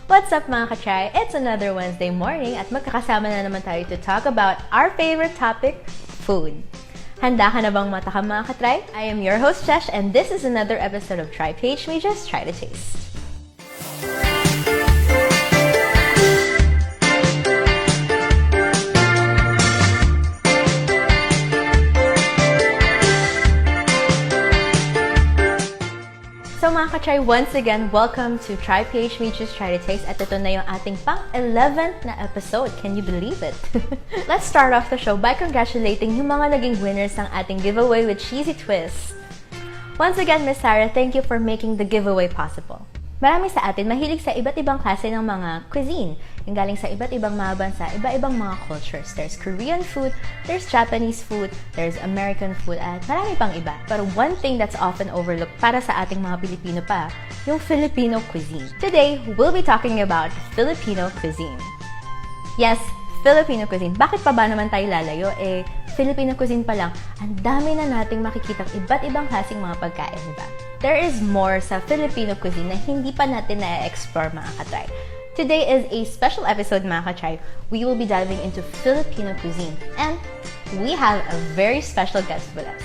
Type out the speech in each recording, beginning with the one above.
What's up mga ka-try? It's another Wednesday morning at magkakasama na naman tayo to talk about our favorite topic, food. Handa ka na bang matakam mga ka-try? I am your host, Jesh, and this is another episode of Try Page We Just Try to Taste. So mga ka-try, once again, welcome to Try Page We Just Try to Taste at ito na yung ating pang-11th na episode. Can you believe it? Let's start off the show by congratulating yung mga naging winners ng ating giveaway with cheesy twists. Once again, Miss Sarah, thank you for making the giveaway possible. Marami sa atin mahilig sa iba't ibang klase ng mga cuisine. Yung galing sa iba't ibang mga bansa, iba-ibang mga cultures. There's Korean food, there's Japanese food, there's American food, at marami pang iba. Pero one thing that's often overlooked para sa ating mga Pilipino pa, yung Filipino cuisine. Today, we'll be talking about Filipino cuisine. Yes, Filipino cuisine. Bakit pa ba naman tayo lalayo? Filipino cuisine pa lang, ang dami na nating makikitang iba't ibang klaseng mga pagkain, diba? There is more sa Filipino cuisine na hindi pa natin na-explore mga katry. Today is a special episode mga katry. We will be diving into Filipino cuisine and we have a very special guest with us.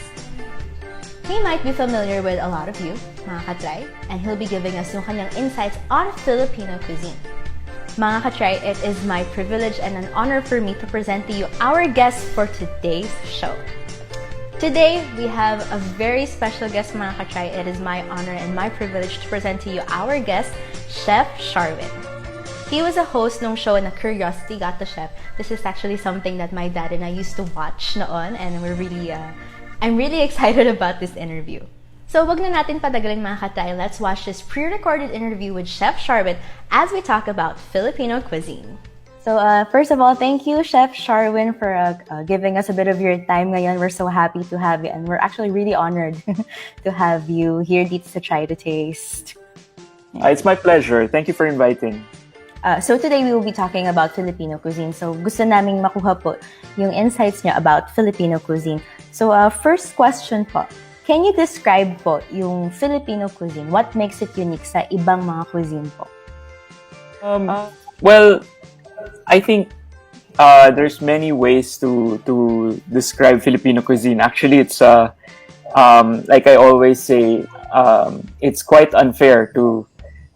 He might be familiar with a lot of you, mga katry, and he'll be giving us yung kanyang insights on Filipino cuisine. Mga katry, it is my privilege and an honor for me to present to you our guest for today's show. Today, we have a very special guest, mga katry. It is my honor and my privilege to present to you our guest, Chef Sharwin. He was a host ng show na Curiosity Got the Chef. This is actually something that my dad and I used to watch noon, and I'm really excited about this interview. So, wag na natin patagalin mga katay. Let's watch this pre-recorded interview with Chef Sharwin as we talk about Filipino cuisine. So, first of all, thank you, Chef Sharwin, for giving us a bit of your time ngayon. We're so happy to have you, and we're actually really honored to have you here dito sa Try to Taste. It's my pleasure. Thank you for inviting. So today we will be talking about Filipino cuisine. So gusto naming makuha po yung insights niya about Filipino cuisine. So first question po, can you describe po yung Filipino cuisine? What makes it unique sa ibang mga cuisine po? Well, I think there's many ways to describe Filipino cuisine. Actually, it's like I always say, it's quite unfair to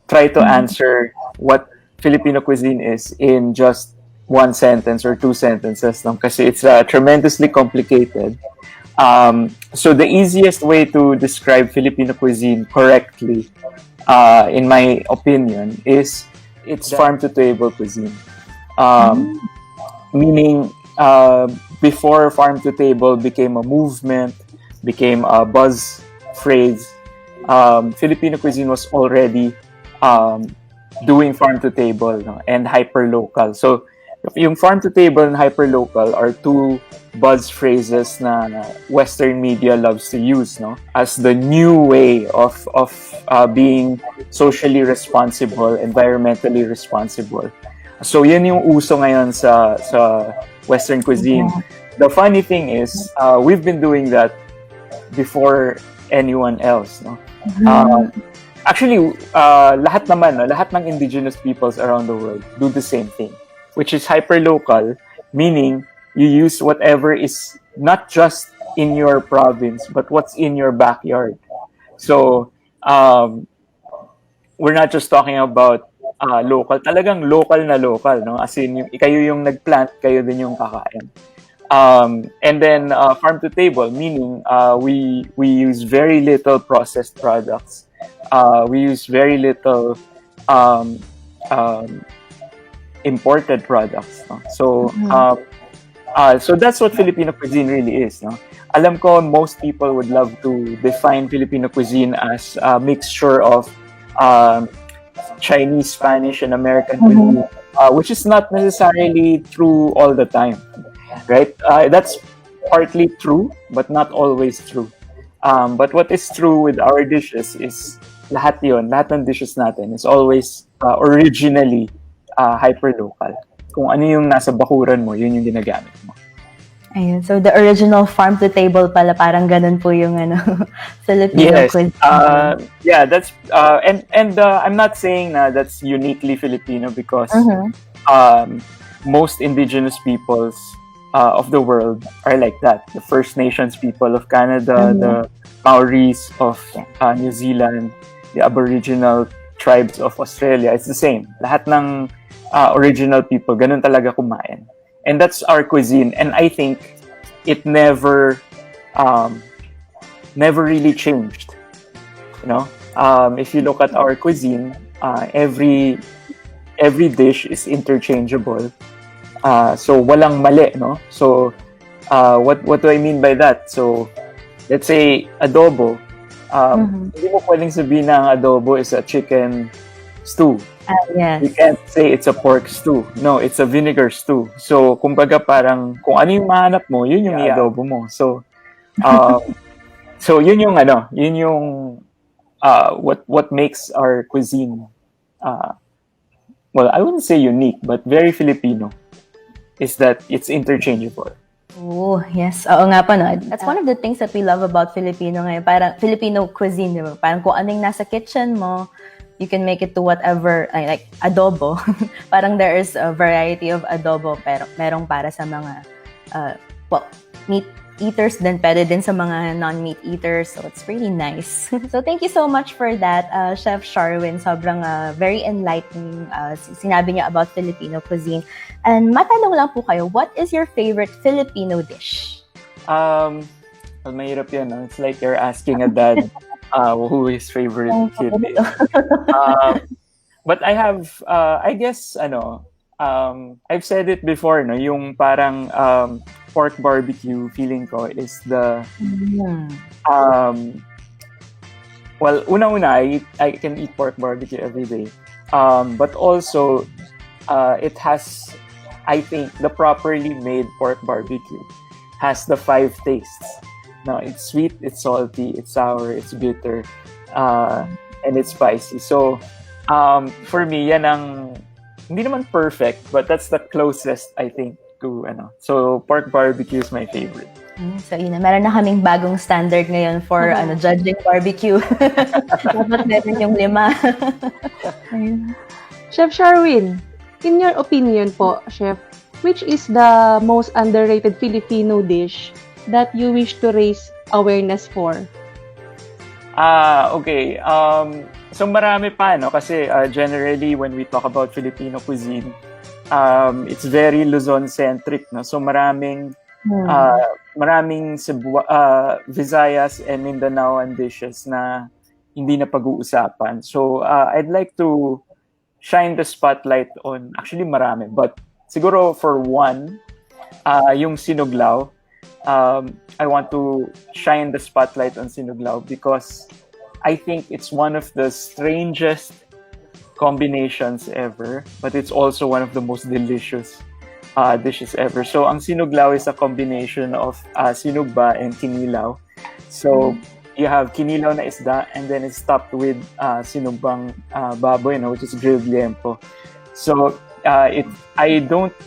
try to answer what Filipino cuisine is in just one sentence or two sentences, no? Kasi it's tremendously complicated. So the easiest way to describe Filipino cuisine correctly, in my opinion, is it's farm-to-table cuisine. Meaning, before farm-to-table became a movement, became a buzz phrase, Filipino cuisine was already doing farm-to-table, no? And hyper-local. So, yung farm-to-table and hyper-local are two buzz phrases na Western media loves to use, no, as the new way of being socially responsible, environmentally responsible. So yun yung uso ngayon sa Western cuisine. The funny thing is, we've been doing that before anyone else, no. Actually, lahat ng indigenous peoples around the world do the same thing, which is hyper-local, meaning you use whatever is not just in your province, but what's in your backyard. So, we're not just talking about local. Talagang local na local, no? As in, kayo yung nagplant, kayo din yung kakain. And then, farm to table, meaning we use very little processed products. We use very little imported products. No? So, so that's what Filipino cuisine really is. No? Alam ko, most people would love to define Filipino cuisine as a mixture of Chinese, Spanish, and American cuisine, which is not necessarily true all the time, right? That's partly true, but not always true. But what is true with our dishes is lahat ng dishes natin is always originally hyper-local. Kung ano yung nasa bakuran mo, yun yung ginagamit mo. Ayun. So, the original farm to table pala, parang ganun po yung Filipino Yes. cuisine. Yeah, that's and I'm not saying na that's uniquely Filipino because most indigenous peoples of the world are like that. The First Nations people of Canada, the Maoris of New Zealand, the Aboriginal tribes of Australia. It's the same. Lahat ng original people, ganun talaga kumain. And that's our cuisine. And I think it never really changed. You know, if you look at our cuisine, every dish is interchangeable. So walang mali, no? So what do I mean by that? So let's say adobo. Hindi mo pwedeng sabihin na ang adobo is a chicken stew. Yes. You can't say it's a pork stew. No, it's a vinegar stew. So kumbaga parang kung ano yung mahanap mo, yun yung i-adobo mo. So so yun yung what makes our cuisine well, I wouldn't say unique, but very Filipino is that it's interchangeable. Oh, yes. Oo nga pa, no? That's one of the things that we love about Filipino ngayon. Parang Filipino cuisine, di ba? Parang kung anong nasa kitchen mo, you can make it to whatever, like adobo. Parang there is a variety of adobo, pero merong para sa mga, meat eaters din, pwede din sa mga non-meat eaters. So it's really nice. So thank you so much for that, Chef Sharwin. Sobrang very enlightening sinabi niya about Filipino cuisine. And matanong lang po kayo, what is your favorite Filipino dish? Well, mahirap yan. No? It's like you're asking a dad who his favorite kid is. But I have, I guess, I've said it before, no? Yung parang pork barbecue, feeling ko, is the, well, una-una, I can eat pork barbecue every day. But also, it has, I think, the properly made pork barbecue has the 5 tastes. No, it's sweet, it's salty, it's sour, it's bitter, and it's spicy. So, for me, yan ang, hindi naman perfect, but that's the closest, I think, to, So, pork barbecue is my favorite. So, yun na. Meron na kaming bagong standard ngayon for judging barbecue. Dapat meron yung 5. Chef Sharwin, in your opinion po, Chef, which is the most underrated Filipino dish that you wish to raise awareness for? Okay. So marami pa, no? Kasi generally, when we talk about Filipino cuisine, it's very Luzon-centric, no? So maraming Visayas and Mindanaoan dishes na hindi na pag-uusapan. So I'd like to shine the spotlight on, actually marami, but siguro for one, yung Anxinoglau. I want to shine the spotlight on Anxinoglau because I think it's one of the strangest combinations ever, but it's also one of the most delicious dishes ever. So, ang Anxinoglau is a combination of sinugba and kinilaw. So, you have kinilaw na isda and then it's topped with sinugbang baboy, which is grilled liempo. So, I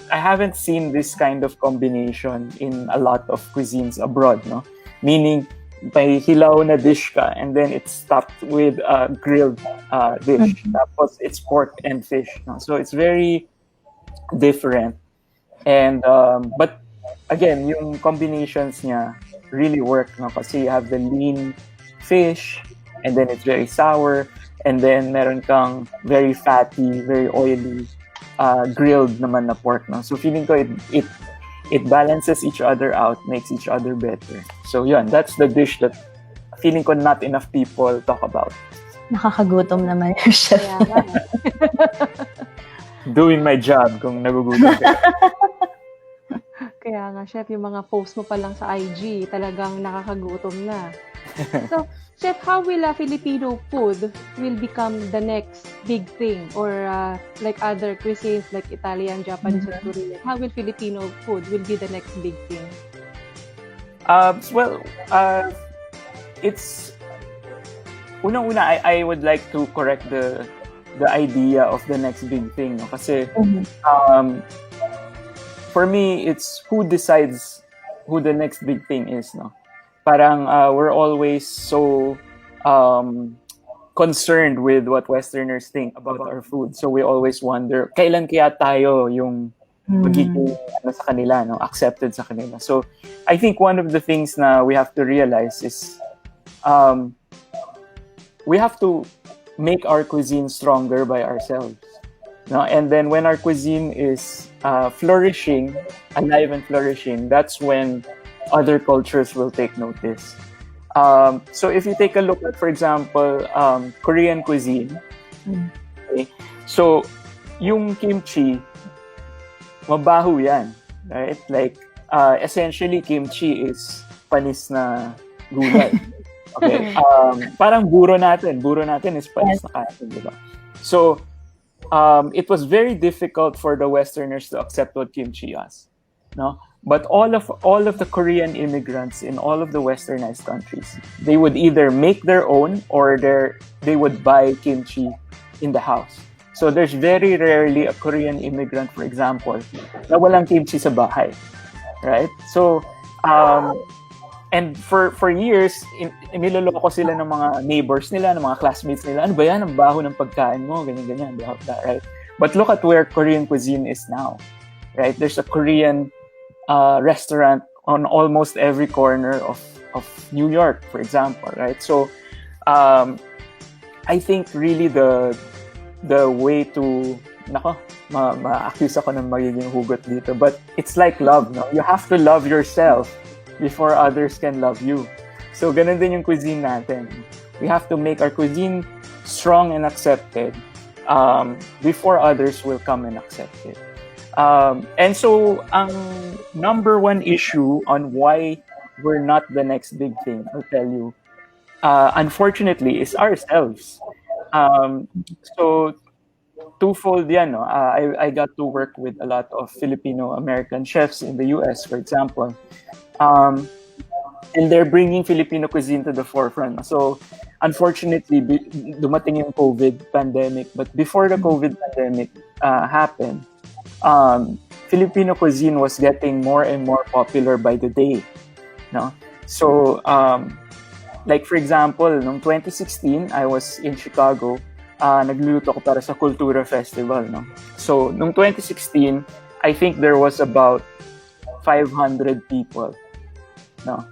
haven't seen this kind of combination in a lot of cuisines abroad, no? Meaning, may hilaw na dish ka and then it's topped with a grilled dish. Tapos it's pork and fish, no? So it's very different. And but again, yung combinations niya really work, no? Kasi you have the lean fish and then it's very sour and then meron kang very fatty, very oily grilled naman na pork, no? So feeling ko it balances each other out, makes each other better. So yun, that's the dish that feeling ko not enough people talk about. Nakakagutom naman yung chef. Doing my job kung nagugutom ka. Kaya nga, Chef, yung mga post mo pa lang sa IG, talagang nakakagutom na. So, Chef, how will Filipino food will become the next big thing? Or like other cuisines like Italian, Japanese, or Korean? How will Filipino food will be the next big thing? It's unang-una, I would like to correct the idea of the next big thing, no? Kasi for me, it's who decides who the next big thing is, no? Parang we're always so concerned with what Westerners think about our food. So we always wonder, kailan kaya tayo yung magiging sa kanila, no? Accepted sa kanila. So I think one of the things na we have to realize is we have to make our cuisine stronger by ourselves. No? And then when our cuisine is flourishing, alive and flourishing, that's when other cultures will take notice. So if you take a look at, for example, Korean cuisine, okay, so yung kimchi, mabaho yan, right? Like, essentially, kimchi is panis na gulay. Okay? Parang buro natin is panis na kanin, di ba? So, it was very difficult for the Westerners to accept what kimchi is, no? But all of the Korean immigrants in all of the westernized countries, they would either make their own or they would buy kimchi in the house. So there's very rarely a Korean immigrant, for example, na walang kimchi sa bahay, right? So, and for years, niloloko sila ng mga neighbors nila, ng mga classmates nila. Ano ba yan? Ang baho ng pagkain mo, ganyan, right? But look at where Korean cuisine is now, right? There's a Korean restaurant on almost every corner of New York, for example, right? So, I think really the way to, ma-accuse ako ng magiging hugot dito, but it's like love, no? You have to love yourself before others can love you. So, ganun din yung cuisine natin. We have to make our cuisine strong and accepted before others will come and accept it. And so, ang number one issue on why we're not the next big thing, I'll tell you, unfortunately, is ourselves. So, twofold yan, no? I got to work with a lot of Filipino-American chefs in the US, for example. And they're bringing Filipino cuisine to the forefront. So, unfortunately, dumating yung COVID pandemic. But before the COVID pandemic happened, Filipino cuisine was getting more and more popular by the day. No? So, like for example, noong 2016, I was in Chicago. Nagluluto ko para sa Kultura Festival. No? So, noong 2016, I think there was about 500 people. No?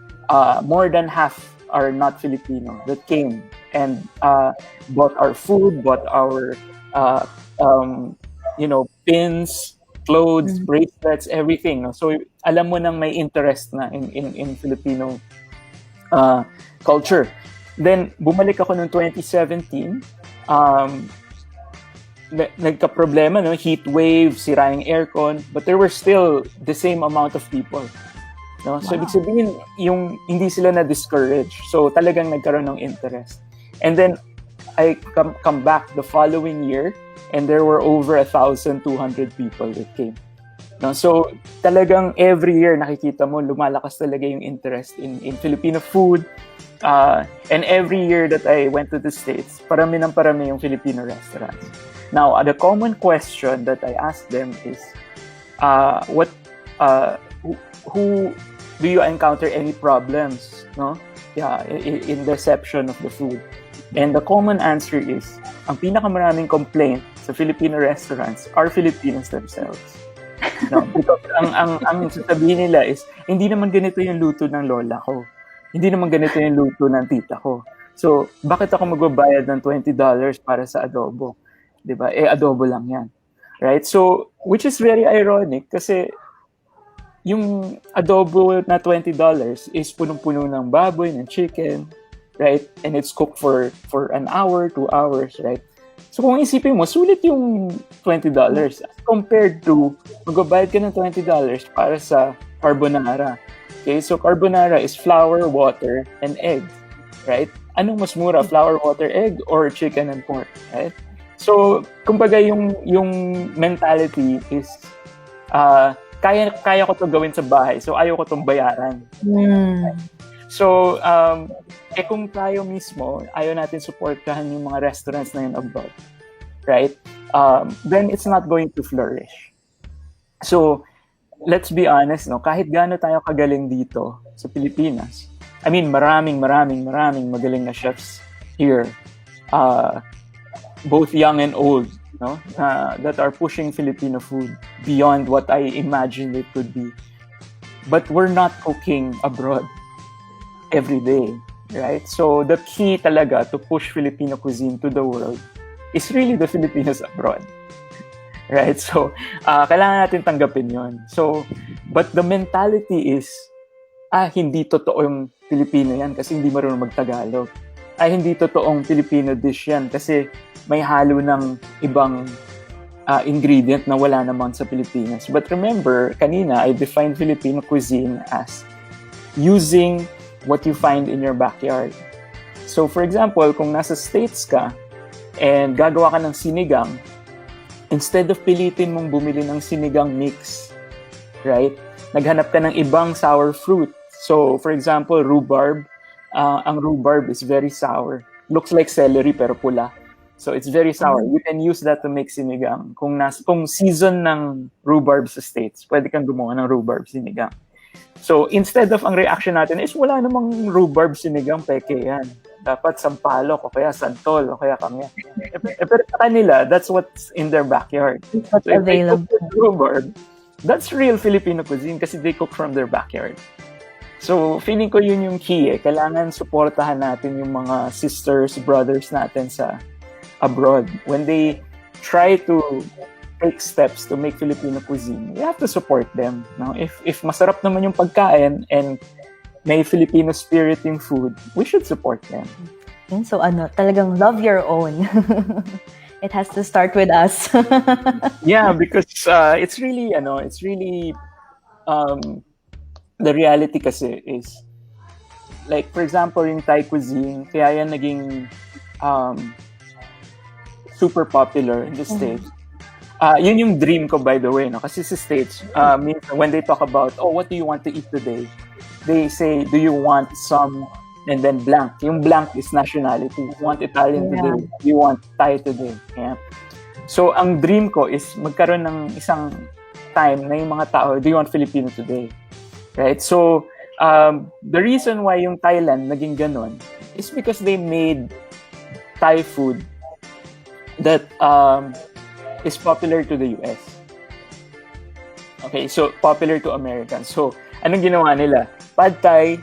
More than half are not Filipino that came and bought our food, bought our pins, clothes, bracelets, everything. No? So alam mo nang may interest na in Filipino culture. Then bumalik ako noong 2017. Nagka-problema, no? Heat wave, sira yung aircon, but there were still the same amount of people. No? So, ibig sabihin, yung hindi sila na-discourage. So, talagang nagkaroon ng interest. And then, I come back the following year, and there were over 1,200 people that came. No? So, talagang every year, nakikita mo, lumalakas talaga yung interest in Filipino food. And every year that I went to the States, parami yung Filipino restaurants. Now, the common question that I asked them is, who do you encounter any problems, no? Yeah, in the reception of the food? And the common answer is, ang pinakamaraming complaint sa Filipino restaurants are Filipinos themselves. No? Because ang sasabihin nila is, hindi naman ganito yung luto ng lola ko. Hindi naman ganito yung luto ng tita ko. So, bakit ako magbabayad ng $20 para sa adobo? Diba? Adobo lang yan. Right? So, which is very ironic kasi yung adobo na $20 is punong-puno ng baboy, ng chicken, right? And it's cooked for an hour, 2 hours, right? So kung isipin mo, sulit yung $20 compared to magbabayad ka ng $20 para sa carbonara. Okay? So carbonara is flour, water, and egg, right? Anong mas mura, flour, water, egg, or chicken and pork, right? So, kumbaga yung mentality is kaya ko to gawin sa bahay, so ayaw ko tong bayaran. So, kung tayo mismo, ayaw natin supportahan yung mga restaurants na yun abroad, right? Then it's not going to flourish. So, let's be honest, no, kahit gaano tayo kagaling dito sa Pilipinas, I mean, maraming magaling na chefs here, both young and old, no, that are pushing Filipino food beyond what I imagined it could be. But we're not cooking abroad every day, right? So the key talaga to push Filipino cuisine to the world is really the Filipinos abroad. Right? So, kailangan natin tanggapin yon. So, but the mentality is, hindi totoo yung Pilipino yan kasi hindi marunong magtagalog. Hindi totoong Filipino dish yan kasi may halo ng ibang ingredient na wala naman sa Pilipinas. But remember, kanina, I defined Filipino cuisine as using what you find in your backyard. So, for example, kung nasa States ka and gagawa ka ng sinigang, instead of pilitin mong bumili ng sinigang mix, right? Naghanap ka ng ibang sour fruit. So, for example, rhubarb. Ang rhubarb is very sour. Looks like celery pero pula. So, it's very sour. You can use that to make sinigang. Kung season ng rhubarb sa States, pwede kang gumawa ng rhubarb sinigang. So, instead of ang reaction natin is wala namang rhubarb sinigang, peke yan. Dapat sampalok o kaya santol o kaya kamya. Pero sa kanila, that's what's in their backyard. What's so if available. they cook with rhubarb, that's real Filipino cuisine kasi they cook from their backyard. So, feeling ko yun yung key. Kailangan suportahan natin yung mga sisters, brothers natin sa abroad. When they try to take steps to make Filipino cuisine, we have to support them. No? If masarap naman yung pagkain and may Filipino spirit yung food, we should support them. So talagang love your own. It has to start with us. Yeah, because it's really the reality kasi is, like, for example, yung Thai cuisine, kaya yan naging super popular in the States. Yun yung dream ko, by the way, no? Kasi sa States, when they talk about, what do you want to eat today? They say, do you want some, and then blank. Yung blank is nationality. You want Italian today. You want Thai today. Yeah. So, ang dream ko is magkaroon ng isang time na yung mga tao, do you want Filipino today? Right? So, the reason why yung Thailand naging ganon is because they made Thai food that is popular to the US. Okay, so popular to Americans. So, anong ginawa nila? Pad Thai,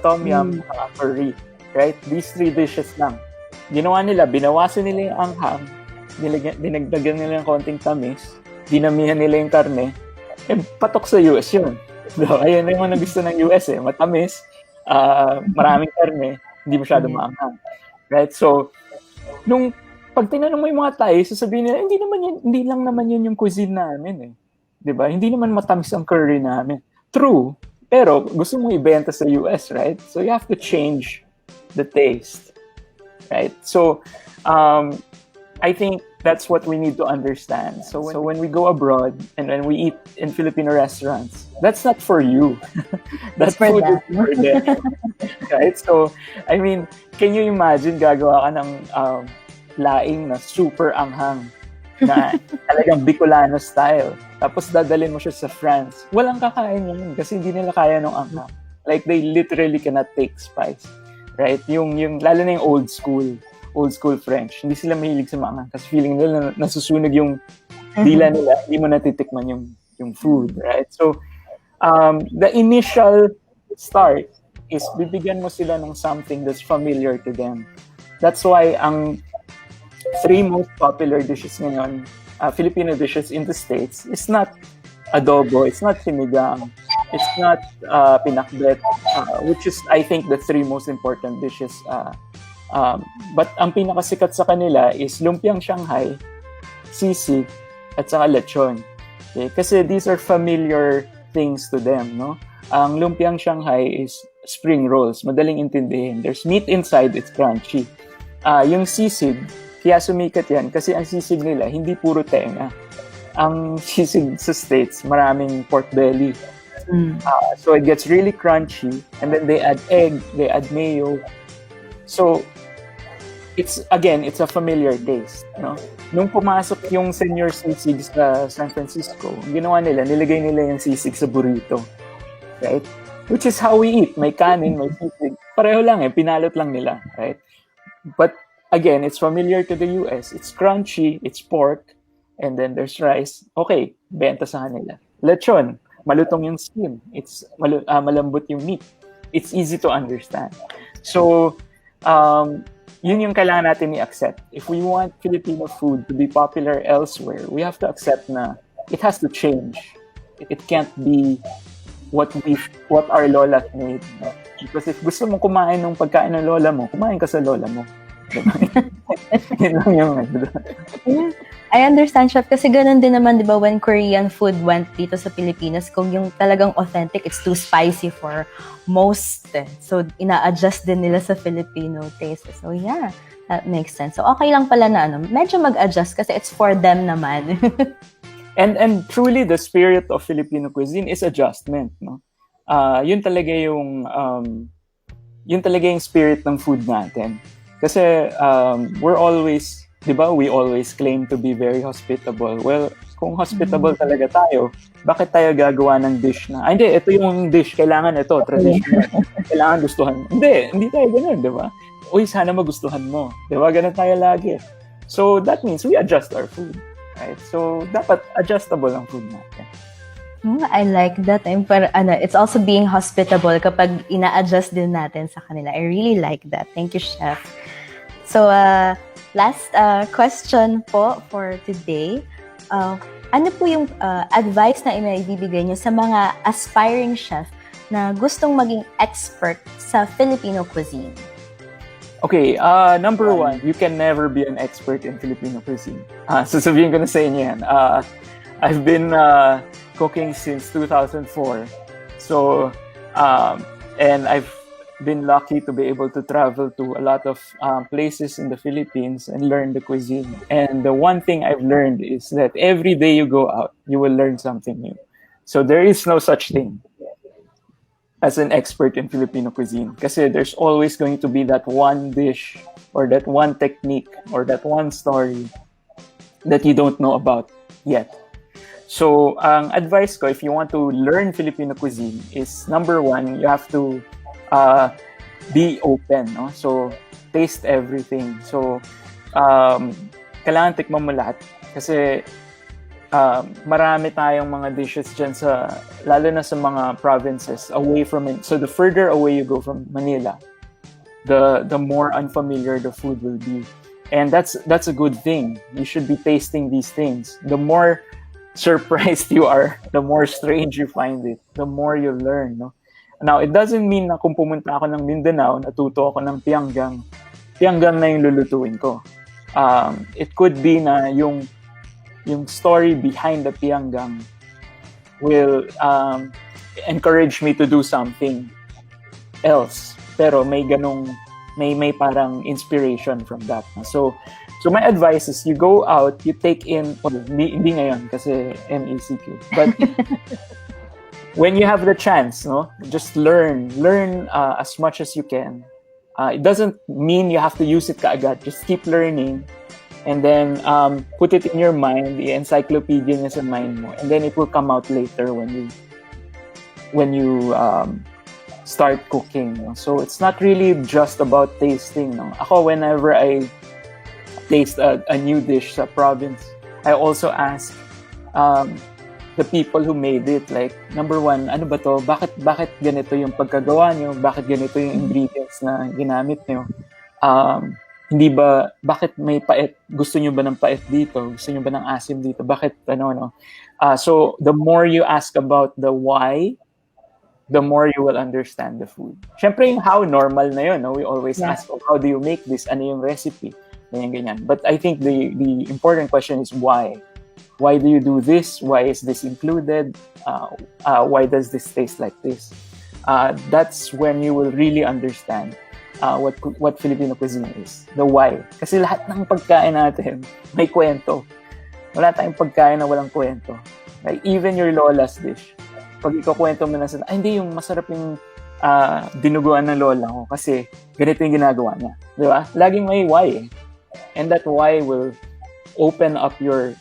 Tom Yum, curry. Right? These 3 dishes lang. Ginawa nila, binawasan nila yung anghang, dinagdagan nila yung konting tamis, dinamihan nila yung karne, patok sa US yun. So, ayun na yung mga gusto ng US matamis, maraming karne, hindi masyado maanghang. Right? So, nung pag tinanong mo yung mga Thai, sasabihin nila, hindi lang naman yun yung cuisine namin 'Di ba? Hindi naman matamis ang curry namin. True, pero gusto mong ibenta sa US, right? So you have to change the taste, right? So I think that's what we need to understand. So when we go abroad and when we eat in Filipino restaurants, that's not for you. That food is for them. Right? So, I mean, can you imagine gagawa ka ng laing na super anghang na talagang Bicolano style. Tapos dadalhin mo siya sa France. Walang kakain yun kasi hindi nila kaya ng anghang. Like, they literally cannot take spice. Right? Yung lalo na yung old school French. Hindi sila mahilig sa maanghang kasi feeling nila nasusunog yung dila nila. Hindi mo natitikman yung food. Right? So, the initial start is bibigyan mo sila ng something that's familiar to them. That's why ang 3 most popular dishes ngayon, Filipino dishes in the States, is not adobo, it's not sinigang, it's not pinakbet, which is, I think, the 3 most important dishes. But ang pinakasikat sa kanila is lumpiang Shanghai, sisig, at saka lechon. Okay? Kasi these are familiar things to them, no? Ang lumpiang Shanghai is spring rolls, madaling intindihin. There's meat inside, it's crunchy. Yung sisig, kaya sumikat yan kasi ang sisig nila hindi puro tenga. Ang sisig sa States, maraming pork belly. So it gets really crunchy and then they add egg, they add mayo. So it's a familiar taste, no? Nung pumasok yung senior sisig sa San Francisco, ginawa nila, nilagay nila yung sisig sa burrito, right? Which is how we eat. May kanin, may sisig. Pareho lang pinalot lang nila, right? But again, it's familiar to the US. It's crunchy, it's pork, and then there's rice. Okay, benta sa kanila. Lechon, malutong yung skin. It's malambot yung meat. It's easy to understand. So, yun yung kailangan natin i-accept. If we want Filipino food to be popular elsewhere, we have to accept na it has to change. It can't be what our lola made. Because if gusto mo kumain ng pagkain ng lola mo, kumain ka sa lola mo. Yun lang yung I understand, Chef, kasi ganun din naman, di ba, when Korean food went dito sa Pilipinas, kung yung talagang authentic, it's too spicy for most. So, ina-adjust din nila sa Filipino taste. So, yeah, that makes sense. So, okay lang pala na, medyo mag-adjust kasi it's for them naman. And truly, the spirit of Filipino cuisine is adjustment, no? Yun talaga yung spirit ng food natin. Kasi we're always, di ba, we always claim to be very hospitable. Well, kung hospitable talaga tayo, bakit tayo gagawa ng dish na, hindi, ito yung dish, kailangan ito, traditional, kailangan gustuhan. Hindi tayo ganun, di ba? Uy, sana magustuhan mo. Di ba? Ganun tayo lagi. So, that means we adjust our food. Right? So, dapat adjustable ang food natin. I like that. It's also being hospitable kapag ina-adjust din natin sa kanila. I really like that. Thank you, Chef. So, last question po for today. Ano po yung advice na ibibigay niyo sa mga aspiring chef na gustong maging expert sa Filipino cuisine? Okay, number one, you can never be an expert in Filipino cuisine. Sasabihin ko na sa inyo yan. I've been cooking since 2004. So, and I've been lucky to be able to travel to a lot of places in the Philippines and learn the cuisine. And the one thing I've learned is that every day you go out, you will learn something new. So there is no such thing as an expert in Filipino cuisine. Kasi there's always going to be that one dish or that one technique or that one story that you don't know about yet. So, ang advice ko, if you want to learn Filipino cuisine, is number one, you have to be open, no? So, taste everything. So, kailangan tikman mo lahat. Kasi, marami tayong mga dishes dyan lalo na sa mga provinces, away from it. So, the further away you go from Manila, the more unfamiliar the food will be. And that's a good thing. You should be tasting these things. The more surprised you are, the more strange you find it, the more you learn, no? Now, it doesn't mean na kung pumunta ako ng Mindanao, natuto ako ng pianggang na yung lulutuin ko. It could be na yung story behind the pianggang will encourage me to do something else. Pero may parang inspiration from that. So my advice is you go out, you take in, hindi ngayon kasi MECQ. But when you have the chance, no, just learn as much as you can. It doesn't mean you have to use it kaagad. Just keep learning, and then put it in your mind. The encyclopedia niya sa mind mo, and then it will come out later when you start cooking. No? So it's not really just about tasting. No? Ako, whenever I taste a new dish sa province, I also ask the people who made it, like, number one, ano ba to? Bakit ganito yung pagkagawa nyo? Bakit ganito yung ingredients na ginamit nyo? Bakit may pait? Gusto nyo ba ng pait dito? Gusto nyo ba ng asim dito? Bakit, so, the more you ask about the why, the more you will understand the food. Siyempre, yung how, normal na yun. No? We always ask, how do you make this? Ano yung recipe? Ganyan. But I think the important question is why? Why do you do this? Why is this included? Why does this taste like this? That's when you will really understand what Filipino cuisine is. The why. Kasi lahat ng pagkain natin may kwento. Wala tayong pagkain na walang kwento. Like even your lola's dish. Pag ikukwento mo na sila, hindi, yung masarap yung dinuguan ng lola ko kasi ganito yung ginagawa niya. Di ba? Laging may why eh. And that why will open up your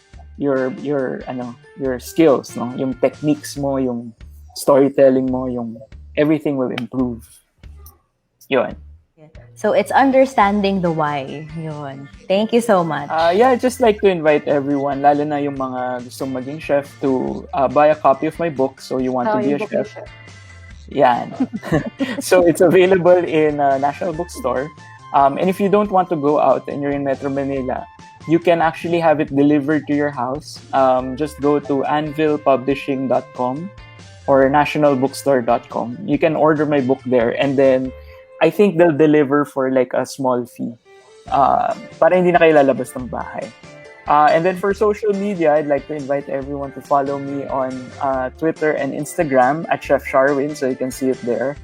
skills, no? Yung techniques mo, yung storytelling mo, yung everything will improve. Yun. So it's understanding the why. Yun. Thank you so much. Yeah, I'd just like to invite everyone, lalo na yung mga gustong maging chef, to buy a copy of my book, So You Want to Be a Chef. Yan. So it's available in National Bookstore. And if you don't want to go out and you're in Metro Manila, you can actually have it delivered to your house. Just go to anvilpublishing.com or nationalbookstore.com. You can order my book there, and then I think they'll deliver for like a small fee. Para hindi na kayo lalabas ng bahay. And then for social media, I'd like to invite everyone to follow me on Twitter and Instagram at Chef Sharwin, so you can see it there.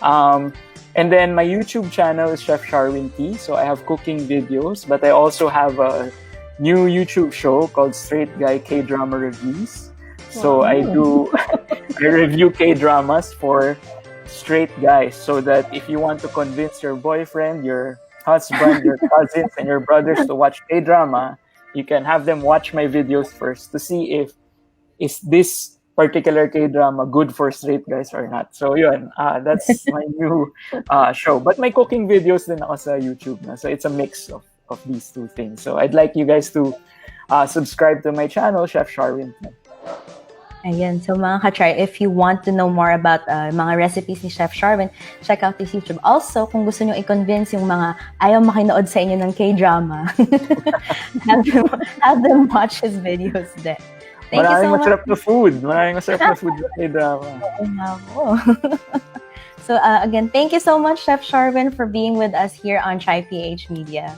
And then my YouTube channel is Chef Sharwin T, so I have cooking videos, but I also have a new YouTube show called Straight Guy K-Drama Reviews. So I review K-dramas for straight guys, so that if you want to convince your boyfriend, your husband, your cousins, and your brothers to watch K-drama, you can have them watch my videos first to see if is this particular K-drama good for straight guys or not. So yun, that's my new show. But my cooking videos din ako sa YouTube na. So it's a mix of these two things. So I'd like you guys to subscribe to my channel, Chef Sharwin. Ayan. So mga ka-try, if you want to know more about mga recipes ni Chef Sharwin, check out his YouTube. Also, kung gusto nyo i-convince yung mga ayaw makinood sa inyo ng K-drama, have them watch his videos din. Thank you so much. Maraming masarap na food sa K-drama. So again, thank you so much, Chef Sharwin, for being with us here on Chai PH Media.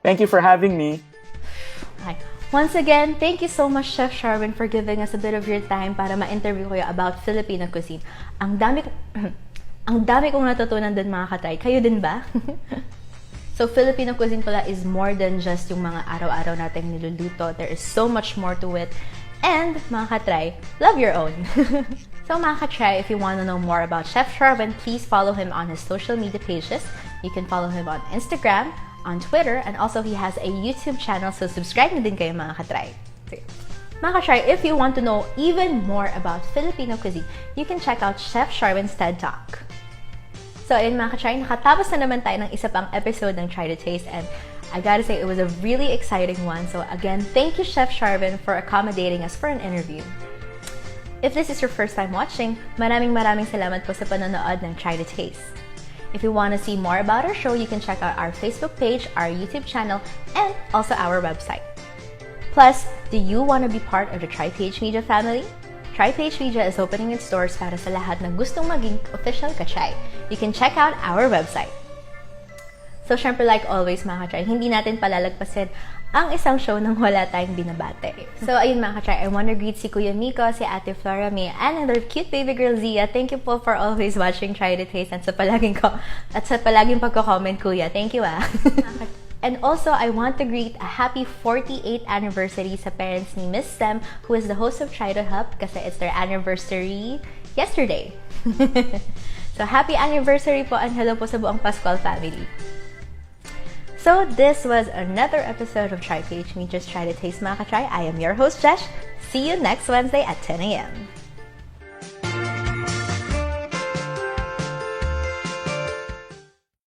Thank you for having me. Hi. Once again, thank you so much, Chef Sharwin, for giving us a bit of your time para ma-interview kayo about Filipino cuisine. Ang dami kong natutunan din, mga katay. Kayo din ba? So, Filipino cuisine pala is more than just yung mga araw-araw nating niluluto. There is so much more to it. And, mga katry, love your own. So, mga katry, if you want to know more about Chef Sharwin, please follow him on his social media pages. You can follow him on Instagram, on Twitter, and also he has a YouTube channel, so subscribe na din kayo, mga katry. Mga katry, if you want to know even more about Filipino cuisine, you can check out Chef Sharwin's TED Talk. So ayun, mga katry, nakatapos na naman tayo ng isa pang episode ng Try to Taste, and I gotta say, it was a really exciting one. So again, thank you, Chef Sharwin, for accommodating us for an interview. If this is your first time watching, maraming salamat po sa panonood ng Try to Taste. If you want to see more about our show, you can check out our Facebook page, our YouTube channel, and also our website. Plus, do you want to be part of the TriPH Media family? TriPH Media is opening its doors para sa lahat na gustong maging official kachay. You can check out our website. So, syempre, like always, mga kachay, hindi natin palalagpasin ang isang show nang wala tayong binabate. So, ayun, mga kachay, I want to greet si Kuya Miko, si Ate Flora May, and another cute baby girl, Zia. Thank you po for always watching Try to Taste and sa palaging pagko-comment, Kuya. Thank you, ah. And also, I want to greet a happy 48th anniversary sa parents ni Miss Sem, who is the host of Try to Help kasi it's their anniversary yesterday. So, happy anniversary po and hello po sa buong Pascual family. So, this was another episode of Try PH Me Just Try to Taste, mga ka-try. I am your host, Jesh. See you next Wednesday at 10 a.m.